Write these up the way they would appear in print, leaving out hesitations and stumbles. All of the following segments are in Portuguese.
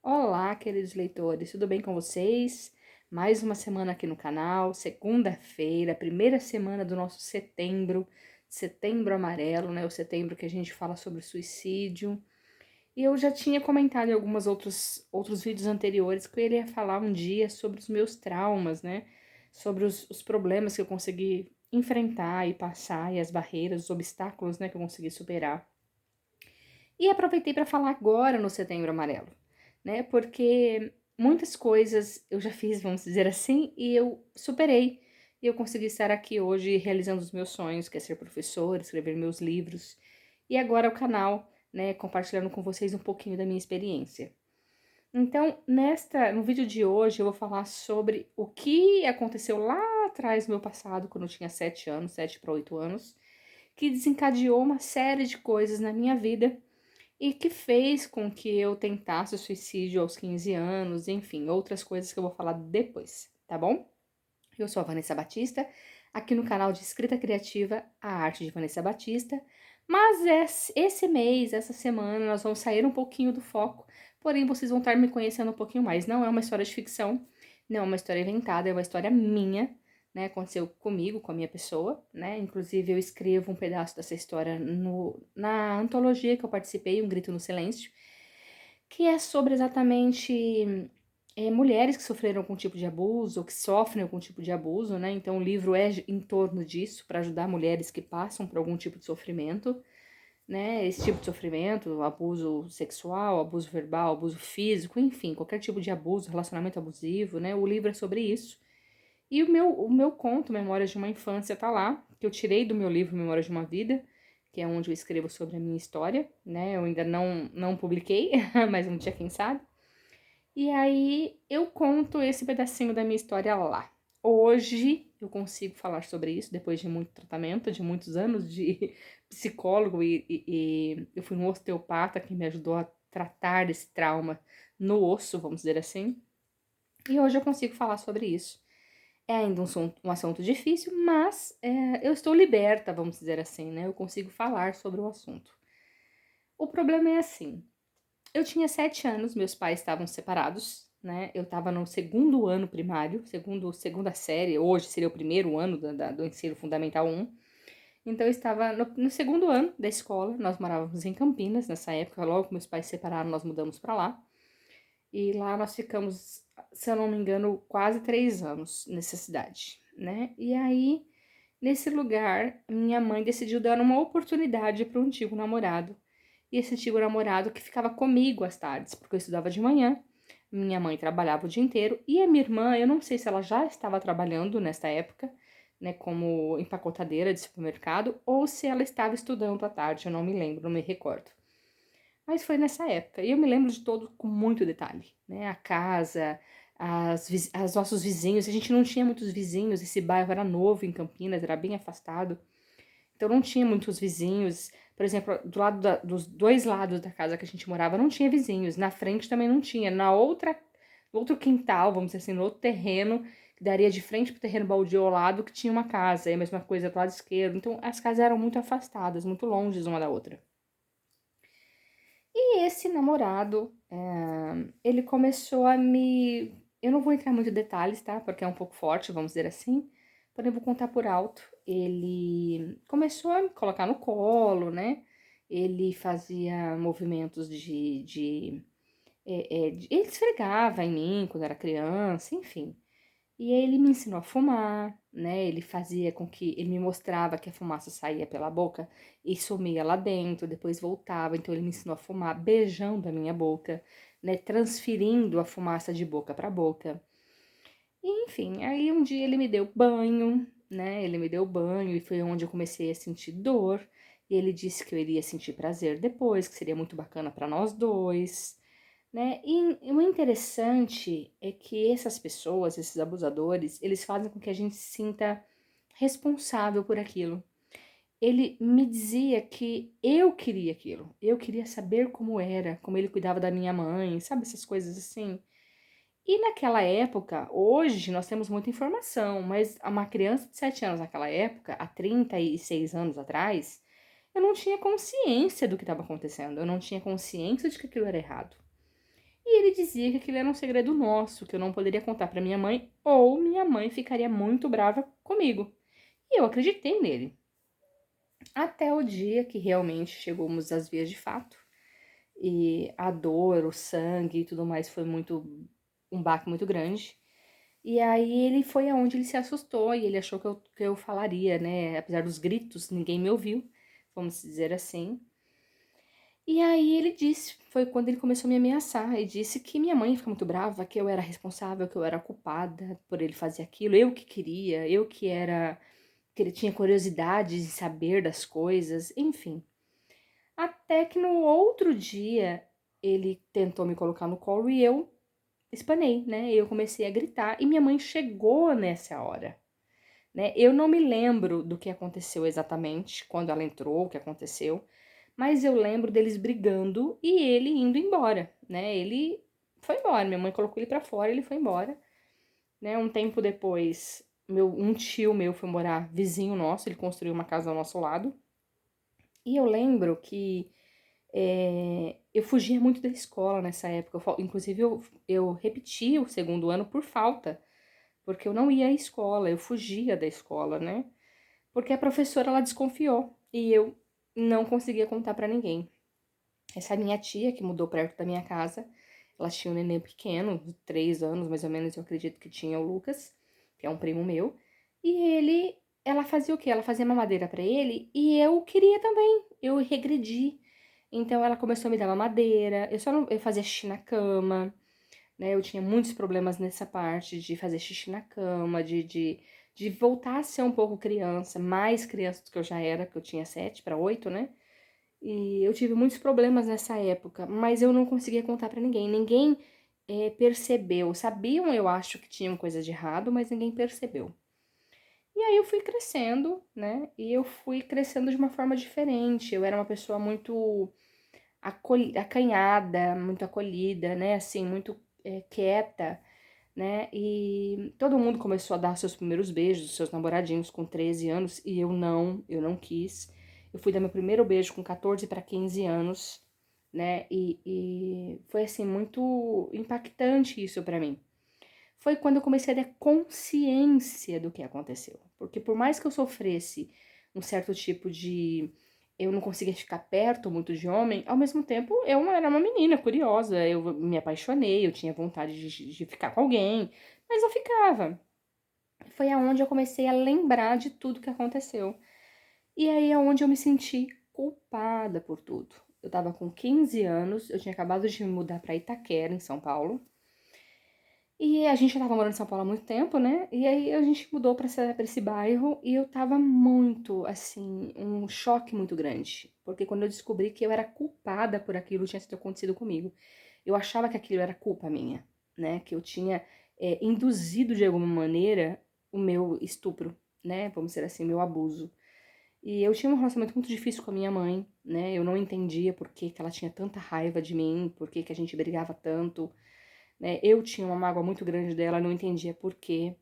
Olá, queridos leitores, tudo bem com vocês? Mais uma semana aqui no canal, segunda-feira, primeira semana do nosso setembro amarelo, né? O setembro que a gente fala sobre suicídio. E eu já tinha comentado em alguns outros vídeos anteriores que eu iria falar um dia sobre os meus traumas, né? Sobre os problemas que eu consegui enfrentar e passar, e as barreiras, os obstáculos, né, que eu consegui superar. E aproveitei para falar agora no Setembro Amarelo, né? Porque muitas coisas eu já fiz, vamos dizer assim, e eu superei. E eu consegui estar aqui hoje realizando os meus sonhos, que é ser professor, escrever meus livros. E agora o canal, né, compartilhando com vocês um pouquinho da minha experiência. Então, no vídeo de hoje eu vou falar sobre o que aconteceu lá atrás no meu passado, quando eu tinha 7 anos, 7 para 8 anos, que desencadeou uma série de coisas na minha vida e que fez com que eu tentasse o suicídio aos 15 anos, enfim, outras coisas que eu vou falar depois, tá bom? Eu sou a Vanessa Batista, aqui no canal de Escrita Criativa, A Arte de Vanessa Batista, mas esse mês, essa semana, nós vamos sair um pouquinho do foco, porém vocês vão estar me conhecendo um pouquinho mais. Não é uma história de ficção, não é uma história inventada, é uma história minha, né? Aconteceu comigo, com a minha pessoa, né? Inclusive eu escrevo um pedaço dessa história na antologia que eu participei, Um Grito no Silêncio, que é sobre exatamente mulheres que sofreram algum tipo de abuso ou que sofrem algum tipo de abuso, né? Então o livro é em torno disso, para ajudar mulheres que passam por algum tipo de sofrimento, né? Esse tipo de sofrimento, abuso sexual, abuso verbal, abuso físico, enfim, qualquer tipo de abuso, relacionamento abusivo, né? O livro é sobre isso. E o meu conto, Memórias de uma Infância, tá lá, que eu tirei do meu livro Memórias de uma Vida, que é onde eu escrevo sobre a minha história, né? Eu ainda não publiquei, mas um dia quem sabe. E aí eu conto esse pedacinho da minha história lá. Hoje eu consigo falar sobre isso depois de muito tratamento, de muitos anos de psicólogo e eu fui um osteopata que me ajudou a tratar desse trauma no osso, vamos dizer assim. E hoje eu consigo falar sobre isso. É ainda um assunto difícil, mas eu estou liberta, vamos dizer assim, né? Eu consigo falar sobre o assunto. O problema é assim, eu tinha 7 anos, meus pais estavam separados, né? Eu estava no segundo ano primário, segunda série, hoje seria o primeiro ano do ensino fundamental 1. Então eu estava no segundo ano da escola, nós morávamos em Campinas nessa época, logo que meus pais se separaram, nós mudamos para lá. E lá nós ficamos, se eu não me engano, quase 3 anos nessa cidade, né? E aí, nesse lugar, minha mãe decidiu dar uma oportunidade para um antigo namorado. E esse antigo namorado que ficava comigo às tardes, porque eu estudava de manhã, minha mãe trabalhava o dia inteiro, e a minha irmã, eu não sei se ela já estava trabalhando nessa época, né, como empacotadeira de supermercado, ou se ela estava estudando à tarde, eu não me lembro, não me recordo. Mas foi nessa época. E eu me lembro de todo com muito detalhe, né? A casa, as nossos vizinhos. A gente não tinha muitos vizinhos. Esse bairro era novo em Campinas, era bem afastado. Então não tinha muitos vizinhos. Por exemplo, dos dois lados da casa que a gente morava não tinha vizinhos. Na frente também não tinha. No outro quintal, vamos dizer assim, no outro terreno, que daria de frente pro terreno baldio ao lado, que tinha uma casa. E a mesma coisa do lado esquerdo. Então as casas eram muito afastadas, muito longe uma da outra. E esse namorado, ele começou a me. Eu não vou entrar muito em detalhes, tá? Porque é um pouco forte, vamos dizer assim. Porém, eu vou contar por alto. Ele começou a me colocar no colo, né? Ele fazia movimentos ele esfregava em mim quando era criança, enfim. E aí ele me ensinou a fumar, né? Ele fazia com que ele me mostrava que a fumaça saía pela boca e sumia lá dentro, depois voltava. Então ele me ensinou a fumar beijando a minha boca, né? Transferindo a fumaça de boca para boca. E, enfim, aí um dia ele me deu banho, né? Ele me deu banho e foi onde eu comecei a sentir dor. E ele disse que eu iria sentir prazer depois, que seria muito bacana para nós dois, né? E o interessante é que essas pessoas, esses abusadores, eles fazem com que a gente se sinta responsável por aquilo. Ele me dizia que eu queria aquilo, eu queria saber como era, como ele cuidava da minha mãe, sabe essas coisas assim. E naquela época, hoje nós temos muita informação, mas uma criança de 7 anos naquela época, há 36 anos atrás, eu não tinha consciência do que estava acontecendo, eu não tinha consciência de que aquilo era errado. E ele dizia que aquilo era um segredo nosso, que eu não poderia contar para minha mãe, ou minha mãe ficaria muito brava comigo. E eu acreditei nele. Até o dia que realmente chegamos às vias de fato. E a dor, o sangue e tudo mais foi um baque muito grande. E aí ele foi aonde ele se assustou e ele achou que eu falaria, né? Apesar dos gritos, ninguém me ouviu, vamos dizer assim. E aí ele disse, foi quando ele começou a me ameaçar, e disse que minha mãe fica muito brava, que eu era responsável, que eu era culpada por ele fazer aquilo, eu que queria, eu que ele tinha curiosidade de saber das coisas, enfim. Até que no outro dia ele tentou me colocar no colo e eu espanei, né? Eu comecei a gritar e minha mãe chegou nessa hora, né? Eu não me lembro do que aconteceu exatamente, quando ela entrou, o que aconteceu, mas eu lembro deles brigando e ele indo embora, né? Ele foi embora, minha mãe colocou ele pra fora, ele foi embora, né? Um tempo depois, um tio meu foi morar vizinho nosso, ele construiu uma casa ao nosso lado. E eu lembro que eu fugia muito da escola nessa época. Inclusive, eu repeti o segundo ano por falta, porque eu não ia à escola, eu fugia da escola, né? Porque a professora ela desconfiou e eu não conseguia contar pra ninguém. Essa minha tia, que mudou perto da minha casa, ela tinha um neném pequeno, de 3 anos mais ou menos, eu acredito que tinha o Lucas, que é um primo meu, e ela fazia o quê? Ela fazia mamadeira pra ele e eu queria também, eu regredi. Então ela começou a me dar mamadeira, eu só não, eu fazia xixi na cama, né? Eu tinha muitos problemas nessa parte de fazer xixi na cama, de voltar a ser um pouco criança, mais criança do que eu já era, que eu tinha 7 para 8, né? E eu tive muitos problemas nessa época, mas eu não conseguia contar pra ninguém. Ninguém percebeu. Sabiam, eu acho, que tinham coisa de errado, mas ninguém percebeu. E aí eu fui crescendo, né? E eu fui crescendo de uma forma diferente. Eu era uma pessoa muito acanhada, muito acolhida, né? Assim, muito quieta, né? E todo mundo começou a dar seus primeiros beijos, seus namoradinhos com 13 anos, e eu não quis. Eu fui dar meu primeiro beijo com 14 para 15 anos, né? E foi assim muito impactante isso para mim. Foi quando eu comecei a ter consciência do que aconteceu. Porque por mais que eu sofresse um certo tipo de eu não conseguia ficar perto muito de homem, ao mesmo tempo eu era uma menina curiosa, eu me apaixonei, eu tinha vontade de ficar com alguém, mas eu ficava. Foi aonde eu comecei a lembrar de tudo que aconteceu. E aí é onde eu me senti culpada por tudo. Eu tava com 15 anos, eu tinha acabado de me mudar para Itaquera, em São Paulo. E a gente já tava morando em São Paulo há muito tempo, né? E aí a gente mudou pra esse bairro e eu tava muito, assim, um choque muito grande. Porque quando eu descobri que eu era culpada por aquilo que tinha sido acontecido comigo, eu achava que aquilo era culpa minha, né? Que eu tinha induzido de alguma maneira o meu estupro, né? Vamos dizer assim, meu abuso. E eu tinha um relacionamento muito difícil com a minha mãe, né? Eu não entendia por que ela tinha tanta raiva de mim, por que a gente brigava tanto, né? Eu tinha uma mágoa muito grande dela, não entendia por quê.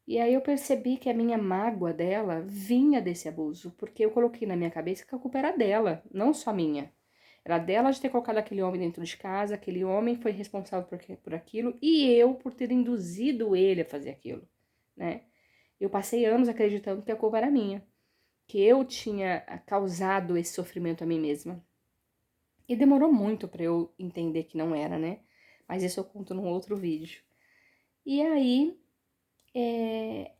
E aí eu percebi que a minha mágoa dela vinha desse abuso, porque eu coloquei na minha cabeça que a culpa era dela, não só minha. Era dela de ter colocado aquele homem dentro de casa, aquele homem foi responsável por aquilo, e eu por ter induzido ele a fazer aquilo, né? Eu passei anos acreditando que a culpa era minha, que eu tinha causado esse sofrimento a mim mesma. E demorou muito pra eu entender que não era, né? Mas isso eu conto num outro vídeo. E aí,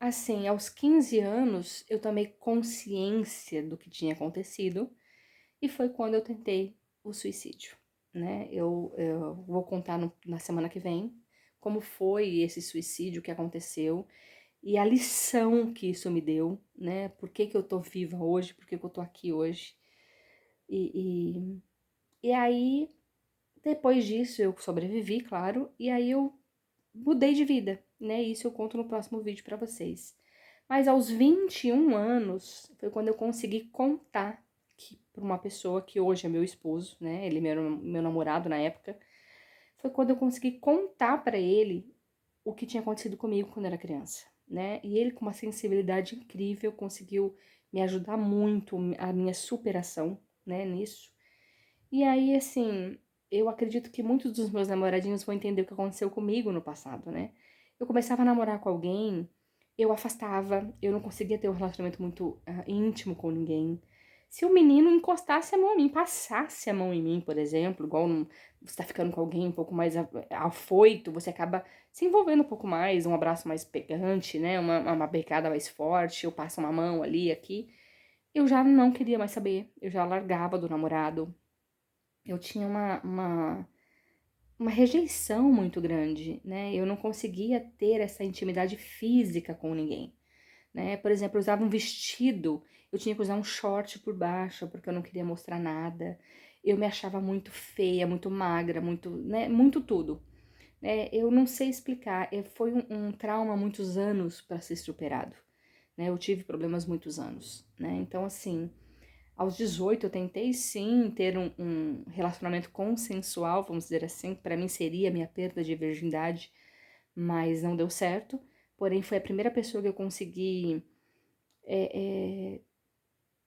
assim, aos 15 anos, eu tomei consciência do que tinha acontecido e foi quando eu tentei o suicídio, né? Eu vou contar na semana que vem como foi esse suicídio que aconteceu e a lição que isso me deu, né? Por que que eu tô viva hoje, por que que eu tô aqui hoje. E, e aí, depois disso, eu sobrevivi, claro, e aí eu mudei de vida, né? Isso eu conto no próximo vídeo pra vocês. Mas aos 21 anos foi quando eu consegui contar que pra uma pessoa que hoje é meu esposo, né? Ele era meu namorado na época. Foi quando eu consegui contar pra ele o que tinha acontecido comigo quando eu era criança, né? E ele com uma sensibilidade incrível conseguiu me ajudar muito a minha superação, né, nisso. E aí assim, eu acredito que muitos dos meus namoradinhos vão entender o que aconteceu comigo no passado, né? Eu começava a namorar com alguém, eu afastava, eu não conseguia ter um relacionamento muito íntimo com ninguém. Se o menino encostasse a mão em mim, passasse a mão em mim, por exemplo, igual você tá ficando com alguém um pouco mais afoito, você acaba se envolvendo um pouco mais, um abraço mais pegante, né? Uma beijada mais forte, eu passo uma mão ali, aqui. Eu já não queria mais saber, eu já largava do namorado. Eu tinha uma rejeição muito grande, né? Eu não conseguia ter essa intimidade física com ninguém, né? Por exemplo, eu usava um vestido, eu tinha que usar um short por baixo, porque eu não queria mostrar nada. Eu me achava muito feia, muito magra, muito, né? Muito tudo. Eu não sei explicar, foi um trauma há muitos anos para ser superado, né? Eu tive problemas muitos anos, né? Então, assim, aos 18 eu tentei sim ter um relacionamento consensual, vamos dizer assim, que para mim seria a minha perda de virgindade, mas não deu certo. Porém, foi a primeira pessoa que eu consegui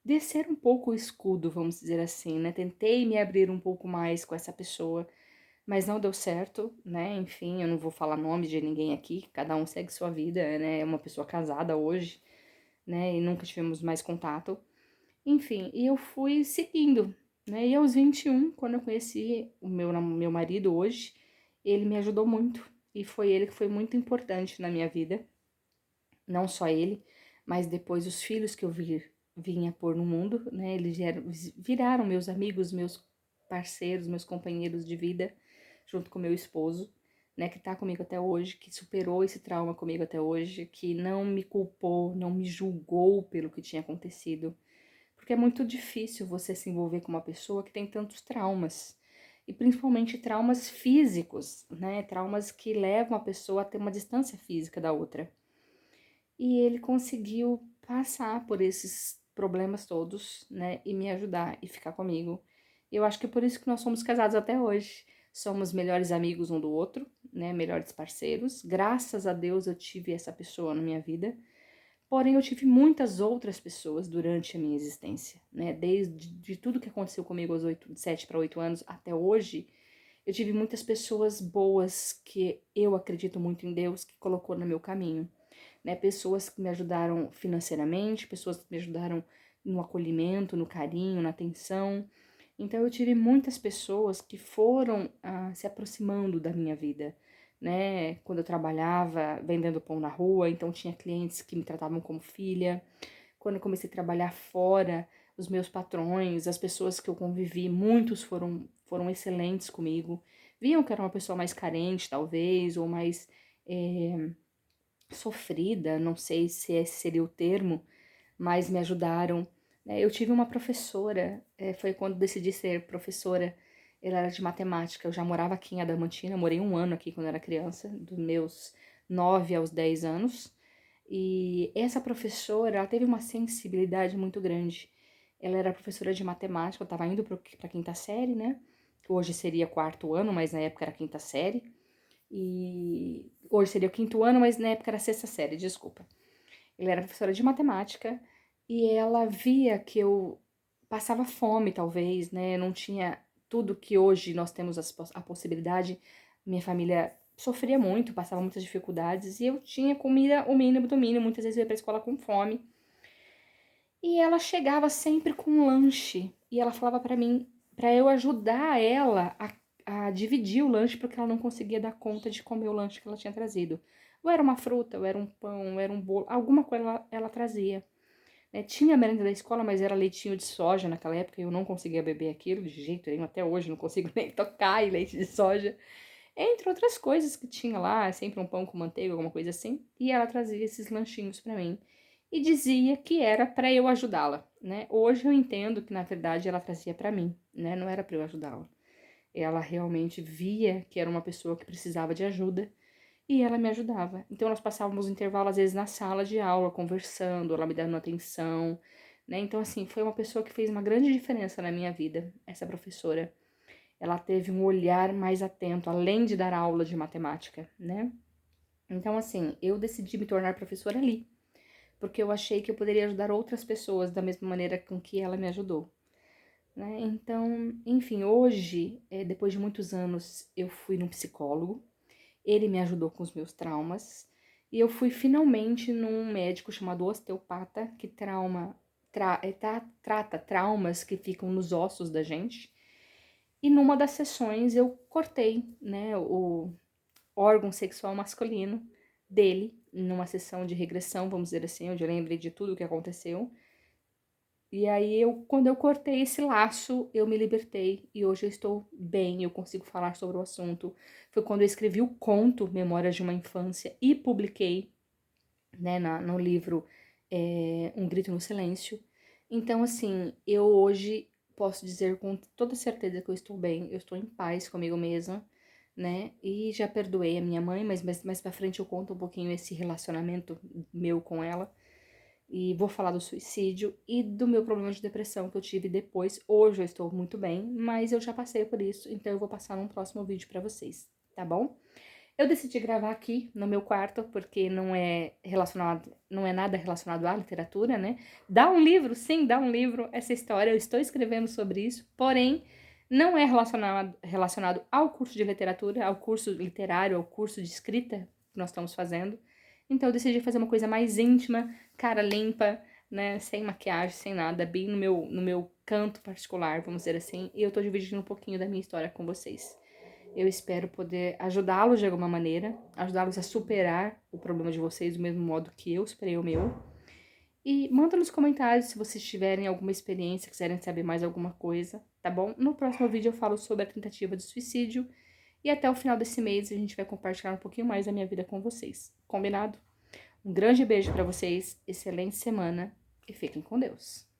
descer um pouco o escudo, vamos dizer assim, né? Tentei me abrir um pouco mais com essa pessoa, mas não deu certo, né? Enfim, eu não vou falar nome de ninguém aqui, cada um segue sua vida, né? É uma pessoa casada hoje, né? E nunca tivemos mais contato. Enfim, e eu fui seguindo, né? E aos 21, quando eu conheci o meu marido hoje, ele me ajudou muito. E foi ele que foi muito importante na minha vida. Não só ele, mas depois os filhos que eu vinha pôr no mundo, né? Eles viraram meus amigos, meus parceiros, meus companheiros de vida, junto com meu esposo, né? Que tá comigo até hoje, que superou esse trauma comigo até hoje, que não me culpou, não me julgou pelo que tinha acontecido, porque é muito difícil você se envolver com uma pessoa que tem tantos traumas. E principalmente traumas físicos, né? Traumas que levam a pessoa a ter uma distância física da outra. E ele conseguiu passar por esses problemas todos, né? E me ajudar e ficar comigo. Eu acho que é por isso que nós somos casados até hoje. Somos melhores amigos um do outro, né? Melhores parceiros. Graças a Deus eu tive essa pessoa na minha vida. Porém, eu tive muitas outras pessoas durante a minha existência, né? Desde de tudo que aconteceu comigo aos 7 para 8 anos até hoje, eu tive muitas pessoas boas que eu acredito muito em Deus que colocou no meu caminho, né? Pessoas que me ajudaram financeiramente, pessoas que me ajudaram no acolhimento, no carinho, na atenção. Então eu tive muitas pessoas que foram se aproximando da minha vida, né? Quando eu trabalhava vendendo pão na rua, então tinha clientes que me tratavam como filha. Quando eu comecei a trabalhar fora, os meus patrões, as pessoas que eu convivi, muitos foram excelentes comigo. Viam que era uma pessoa mais carente, talvez, ou mais sofrida, não sei se esse seria o termo, mas me ajudaram. Eu tive uma professora, foi quando decidi ser professora, ela era de matemática, eu já morava aqui em Adamantina, morei um ano aqui quando era criança, dos meus 9 aos 10 anos, e essa professora, ela teve uma sensibilidade muito grande. Ela era professora de matemática, eu estava indo para a quinta série, né? Hoje seria quarto ano, mas na época era quinta série. E hoje seria o quinto ano, mas na época era sexta série, desculpa. Ela era professora de matemática e ela via que eu passava fome, talvez, né? Não tinha tudo que hoje nós temos a possibilidade. Minha família sofria muito, passava muitas dificuldades e eu tinha comida o mínimo do mínimo. Muitas vezes eu ia pra escola com fome. E ela chegava sempre com um lanche e ela falava pra mim, pra eu ajudar ela a dividir o lanche porque ela não conseguia dar conta de comer o lanche que ela tinha trazido. Ou era uma fruta, ou era um pão, ou era um bolo, alguma coisa ela trazia. Tinha a merenda da escola, mas era leitinho de soja naquela época e eu não conseguia beber aquilo de jeito nenhum. Até hoje não consigo nem tocar em leite de soja. Entre outras coisas que tinha lá, sempre um pão com manteiga, alguma coisa assim. E ela trazia esses lanchinhos pra mim. E dizia que era pra eu ajudá-la, né? Hoje eu entendo que na verdade ela trazia pra mim, né? Não era pra eu ajudá-la. Ela realmente via que era uma pessoa que precisava de ajuda e ela me ajudava. Então nós passávamos o intervalo às vezes na sala de aula conversando, ela me dando atenção, né? Então assim, foi uma pessoa que fez uma grande diferença na minha vida, essa professora. Ela teve um olhar mais atento, além de dar aula de matemática, né? Então assim, eu decidi me tornar professora ali, porque eu achei que eu poderia ajudar outras pessoas da mesma maneira com que ela me ajudou. né? Então, enfim, hoje, depois de muitos anos, eu fui num psicólogo, ele me ajudou com os meus traumas, e eu fui finalmente num médico chamado osteopata, que trata traumas que ficam nos ossos da gente. E numa das sessões eu cortei, né, o órgão sexual masculino dele, numa sessão de regressão, vamos dizer assim, onde eu lembrei de tudo o que aconteceu. E aí, quando eu cortei esse laço, eu me libertei e hoje eu estou bem, eu consigo falar sobre o assunto. Foi quando eu escrevi o conto Memórias de uma Infância e publiquei, né, no livro Um Grito no Silêncio. Então, assim, eu hoje posso dizer com toda certeza que eu estou bem, eu estou em paz comigo mesma, né? E já perdoei a minha mãe, mas mais pra frente eu conto um pouquinho esse relacionamento meu com ela. E vou falar do suicídio e do meu problema de depressão que eu tive depois. Hoje eu estou muito bem, mas eu já passei por isso, então eu vou passar num próximo vídeo pra vocês, tá bom? Eu decidi gravar aqui no meu quarto porque não é nada relacionado à literatura, né? Dá um livro, sim, dá um livro essa história, eu estou escrevendo sobre isso, porém não é relacionado ao curso de literatura, ao curso literário, ao curso de escrita que nós estamos fazendo. Então eu decidi fazer uma coisa mais íntima, cara limpa, né, sem maquiagem, sem nada, bem no meu canto particular, vamos dizer assim, e eu tô dividindo um pouquinho da minha história com vocês. Eu espero poder ajudá-los de alguma maneira, ajudá-los a superar o problema de vocês do mesmo modo que eu superei o meu. E manda nos comentários se vocês tiverem alguma experiência, quiserem saber mais alguma coisa, tá bom? No próximo vídeo eu falo sobre a tentativa de suicídio e até o final desse mês a gente vai compartilhar um pouquinho mais da minha vida com vocês. Combinado? Um grande beijo pra vocês, excelente semana e fiquem com Deus.